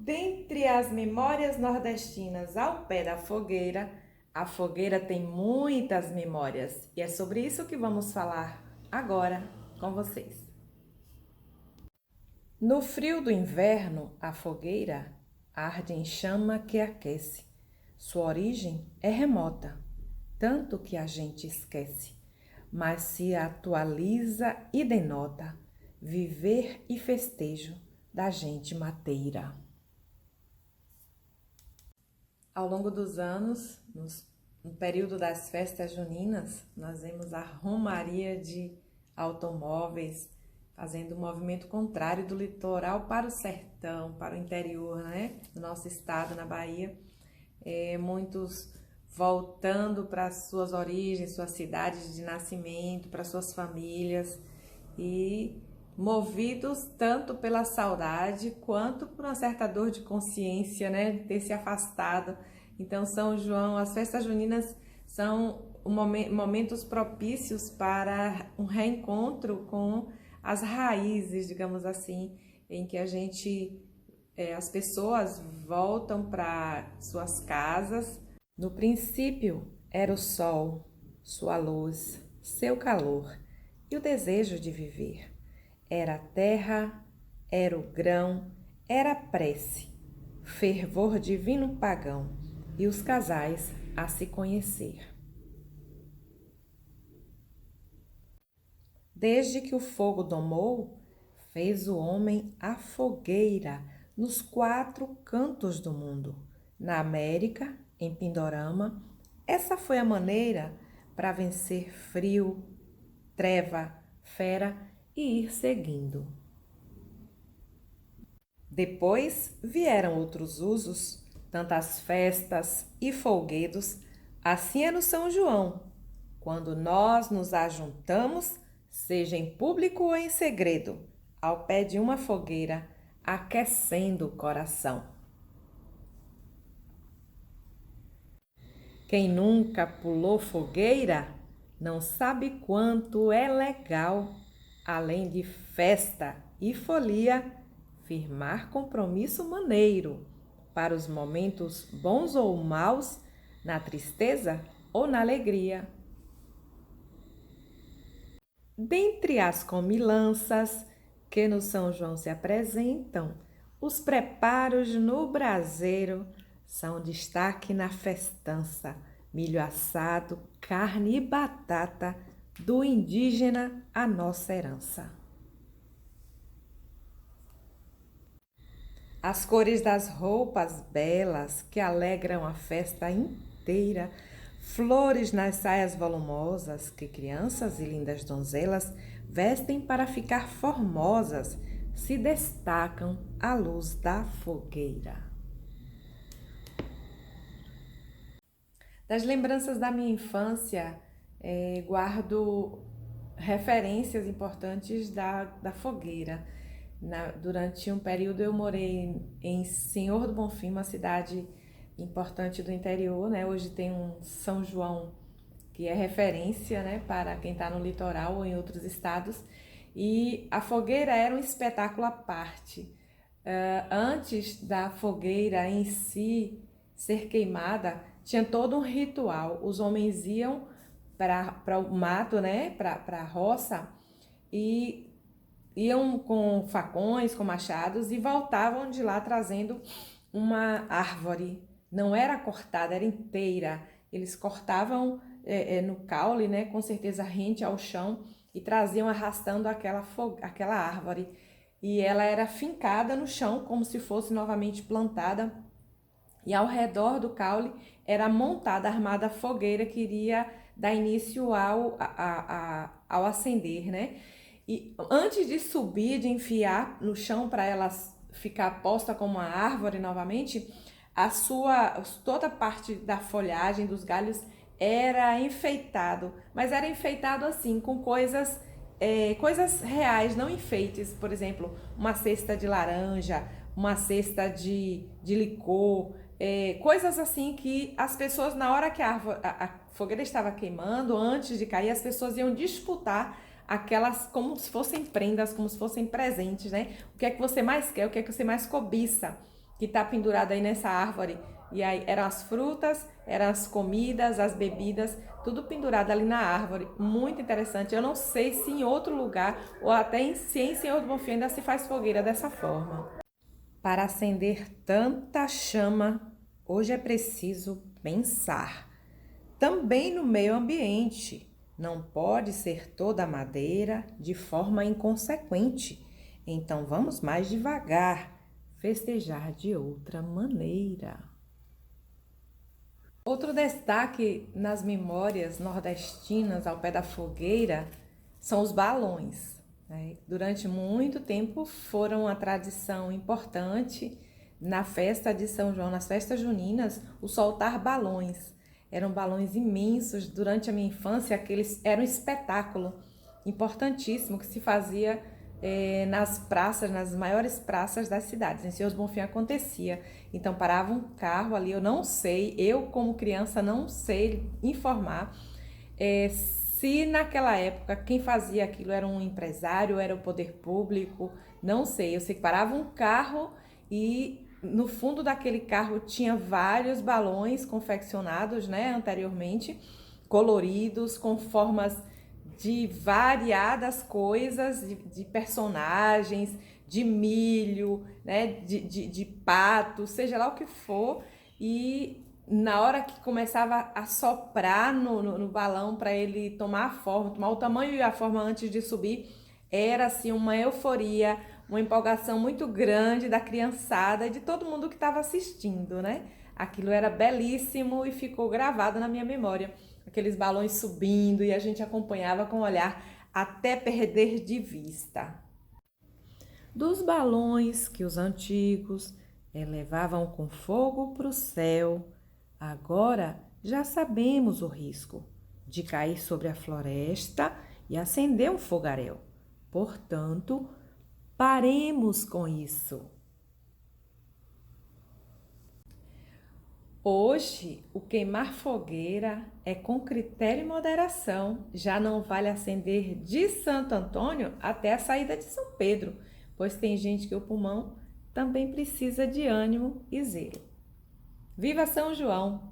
Dentre as memórias nordestinas ao pé da fogueira, a fogueira tem muitas memórias e é sobre isso que vamos falar agora com vocês. No frio do inverno, a fogueira arde em chama que aquece. Sua origem é remota, tanto que a gente esquece, mas se atualiza e denota viver e festejo da gente mateira. Ao longo dos anos, no período das festas juninas, nós vemos a romaria de automóveis fazendo o movimento contrário do litoral para o sertão, para o interior, né? Do nosso estado, na Bahia. Muitos voltando para suas origens, suas cidades de nascimento, para suas famílias e movidos tanto pela saudade quanto por uma certa dor de consciência, né, de ter se afastado. Então, São João, as festas juninas são momentos propícios para um reencontro com as raízes, digamos assim, em que as pessoas voltam para suas casas. No princípio era o sol, sua luz, seu calor e o desejo de viver. Era a terra, era o grão, era a prece, fervor divino pagão e os casais a se conhecer. Desde que o fogo domou, fez o homem a fogueira nos 4 cantos do mundo. Na América, em Pindorama, essa foi a maneira para vencer frio, treva, fera e ir seguindo. Depois vieram outros usos, tantas festas e folguedos, assim é no São João, quando nós nos ajuntamos, seja em público ou em segredo, ao pé de uma fogueira, aquecendo o coração. Quem nunca pulou fogueira não sabe quanto é legal, além de festa e folia, firmar compromisso maneiro para os momentos bons ou maus, na tristeza ou na alegria. Dentre as comilanças que no São João se apresentam, os preparos no braseiro são destaque na festança, milho assado, carne e batata, do indígena a nossa herança. As cores das roupas belas que alegram a festa inteira, flores nas saias volumosas que crianças e lindas donzelas vestem para ficar formosas, se destacam à luz da fogueira. Das lembranças da minha infância, guardo referências importantes da fogueira. Durante um período eu morei em Senhor do Bonfim, uma cidade importante do interior, né? Hoje tem um São João que é referência, né, para quem está no litoral ou em outros estados. E a fogueira era um espetáculo à parte. Antes da fogueira em si ser queimada, tinha todo um ritual. Os homens iam para o mato, né, para a roça, e iam com facões, com machados e voltavam de lá trazendo uma árvore. Não era cortada, era inteira. Eles cortavam no caule, né, com certeza rente ao chão, e traziam arrastando aquela árvore. E ela era fincada no chão como se fosse novamente plantada. E ao redor do caule era montada, armada a fogueira que iria dar início ao acender, né? E antes de subir, de enfiar no chão para ela ficar posta como uma árvore novamente, toda a parte da folhagem, dos galhos, era enfeitado. Mas era enfeitado assim, com coisas reais, não enfeites. Por exemplo, uma cesta de laranja, uma cesta de licor, coisas assim que as pessoas, na hora que a fogueira estava queimando, antes de cair, as pessoas iam disputar aquelas como se fossem prendas, como se fossem presentes, né? O que é que você mais quer, o que é que você mais cobiça? que está pendurado aí nessa árvore. E aí eram as frutas, eram as comidas, as bebidas, tudo pendurado ali na árvore. Muito interessante. Eu não sei se em outro lugar ou até em Senhor do Bonfim ainda se faz fogueira dessa forma. Para acender tanta chama, hoje é preciso pensar. Também no meio ambiente. Não pode ser toda madeira de forma inconsequente. Então vamos mais devagar, festejar de outra maneira. Outro destaque nas memórias nordestinas ao pé da fogueira são os balões, né? Durante muito tempo foram a tradição importante na festa de São João, nas festas juninas, o soltar balões. Eram balões imensos. Durante a minha infância, aqueles era um espetáculo importantíssimo que se fazia nas praças, nas maiores praças das cidades. Em Senhor do Bonfim acontecia. Então parava um carro ali, eu não sei, eu como criança não sei informar se naquela época quem fazia aquilo era um empresário, era o poder público, não sei. Eu sei que parava um carro e no fundo daquele carro tinha vários balões confeccionados, né, anteriormente, coloridos, com formas de variadas coisas, de personagens, de milho, né, de pato, seja lá o que for. E na hora que começava a soprar no balão para ele tomar a forma, tomar o tamanho e a forma antes de subir, era assim uma euforia, uma empolgação muito grande da criançada e de todo mundo que estava assistindo, né? Aquilo era belíssimo e ficou gravado na minha memória. Aqueles balões subindo e a gente acompanhava com o olhar até perder de vista. Dos balões que os antigos levavam com fogo para o céu, agora já sabemos o risco de cair sobre a floresta e acender um fogaréu. Portanto, paremos com isso. Hoje, o queimar fogueira é com critério e moderação. Já não vale acender de Santo Antônio até a saída de São Pedro, pois tem gente que o pulmão também precisa de ânimo e zelo. Viva São João!